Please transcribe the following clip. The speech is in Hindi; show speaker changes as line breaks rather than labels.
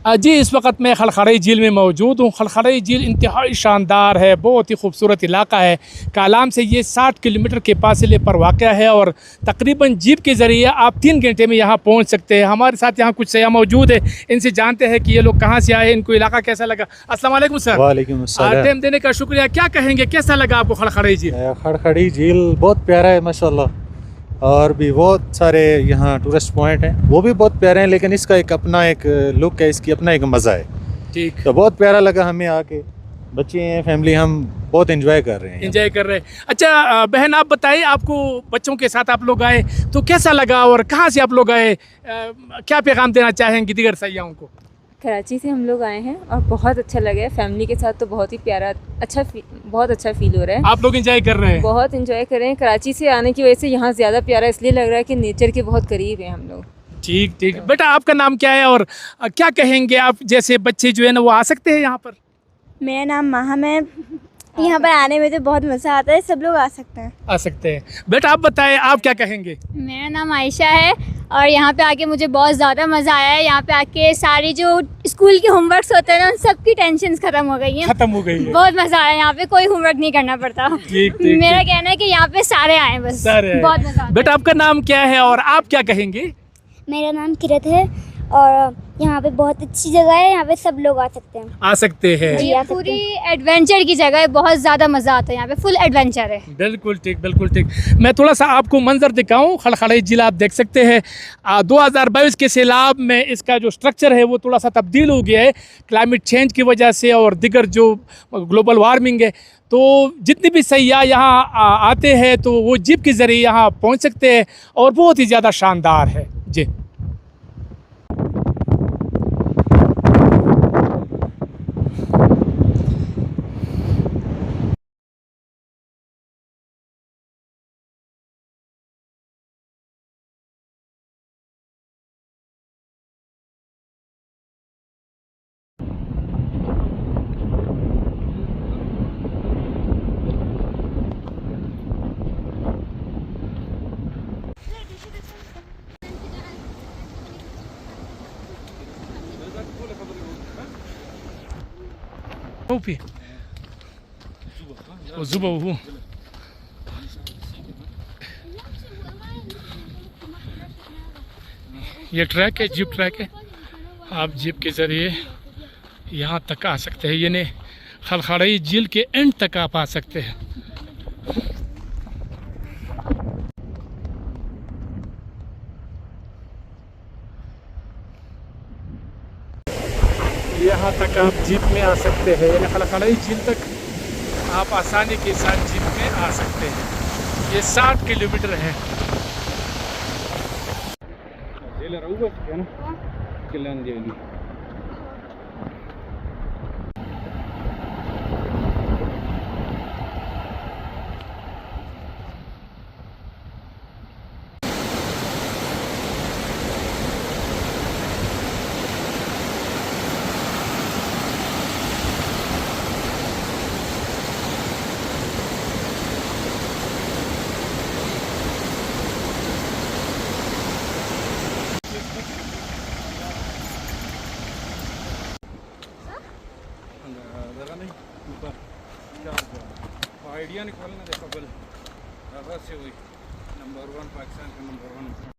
जी, इस वक्त मैं खलखड़ी झील में मौजूद हूँ। खलखड़ी झील इंतहाई शानदार है, बहुत ही खूबसूरत इलाका है। कालाम से ये 60 किलोमीटर के फासले पर वाक़या है और तकरीबन जीप के ज़रिए आप 3 घंटे में यहाँ पहुँच सकते हैं। हमारे साथ यहाँ कुछ सयाह मौजूद है, इनसे जानते हैं कि ये लोग कहाँ से आए, इनको इलाका कैसा लगा। अस्सलाम वालेकुम सर।
वालेकुम अस्सलाम।
टाइम देने का शुक्रिया। क्या कहेंगे, कैसा लगा आपको खलखड़ी झील?
खड़खड़ी झील बहुत प्यारा है माशाल्लाह, और भी बहुत सारे यहाँ टूरिस्ट पॉइंट हैं, वो भी बहुत प्यारे हैं, लेकिन इसका एक अपना एक लुक है, इसकी अपना एक मज़ा है।
ठीक,
तो बहुत प्यारा लगा हमें आके, बच्चे हैं, फैमिली, हम बहुत एंजॉय कर रहे हैं।
एंजॉय कर रहे हैं। अच्छा बहन, आप बताइए, आपको बच्चों के साथ आप लोग आए तो कैसा लगा और कहाँ से आप लोग आए, क्या पैगाम देना चाहेंगे दीगर सयाहों को?
कराची से हम लोग आए हैं और बहुत अच्छा लगा है। फैमिली के साथ तो बहुत ही प्यारा, बहुत अच्छा फील हो रहा है।
आप लोग एंजॉय कर रहे हैं?
बहुत एंजॉय कर रहे हैं। कराची से आने की वजह से यहाँ ज़्यादा प्यारा इसलिए लग रहा है कि नेचर के बहुत करीब हैं हम लोग।
ठीक ठीक। बेटा, आपका नाम क्या है और क्या कहेंगे आप, जैसे बच्चे जो है ना वो आ सकते हैं यहाँ पर?
मेरा नाम माहम है। यहाँ पर आने में तो बहुत मज़ा आता है, सब लोग आ सकते हैं।
आ सकते हैं। बेटा आप बताएं, आप क्या कहेंगे?
मेरा नाम आयशा है और यहाँ पे आके मुझे बहुत ज़्यादा मज़ा आया है। यहाँ पे आके सारी जो स्कूल के होमवर्क्स होते हैं ना, उन सब की टेंशन ख़त्म हो गई हैं।
खत्म हो गई है।
बहुत मज़ा आया, यहाँ पे कोई होमवर्क नहीं करना पड़ता।
ठीक,
मेरा कहना है कि यहाँ पे सारे आए, बस
सारे आए।
बहुत मज़ा आता है।
बेटा आपका नाम क्या है और आप क्या कहेंगे?
मेरा नाम किरत है और यहाँ पे बहुत अच्छी जगह है, यहाँ पे सब लोग आ सकते हैं।
आ सकते हैं।
जी, आ
ये
सकते
पूरी एडवेंचर की जगह है, बहुत ज़्यादा मज़ा आता है यहाँ पे, फुल एडवेंचर है।
बिल्कुल ठीक, बिल्कुल ठीक। मैं थोड़ा सा आपको मंजर दिखाऊं। खलखड़ी झील आप देख सकते हैं, 2022 के सैलाब में इसका जो स्ट्रक्चर है वो थोड़ा सा तब्दील हो गया है क्लाइमेट चेंज की वजह से और दिगर जो ग्लोबल वार्मिंग है। तो जितने भी सयाह यहाँ आते हैं तो वो जीप के ज़रिए यहाँ पहुँच सकते हैं और बहुत ही ज़्यादा शानदार है। जी, Hopi. Zuba वो ये ट्रैक है, जीप ट्रैक है। आप जीप के ज़रिए यहाँ तक आ सकते हैं, यानी खलखड़ी झील के एंड तक आप आ सकते हैं। यहाँ तक आप जीप में आ सकते हैं, यानी खलखड़ी झील तक आप आसानी के साथ जीप में आ सकते हैं। ये 60 किलोमीटर है।
आइडिया निकालना देखो, बिल से हुई नंबर 1 पाकिस्तान का नंबर 1।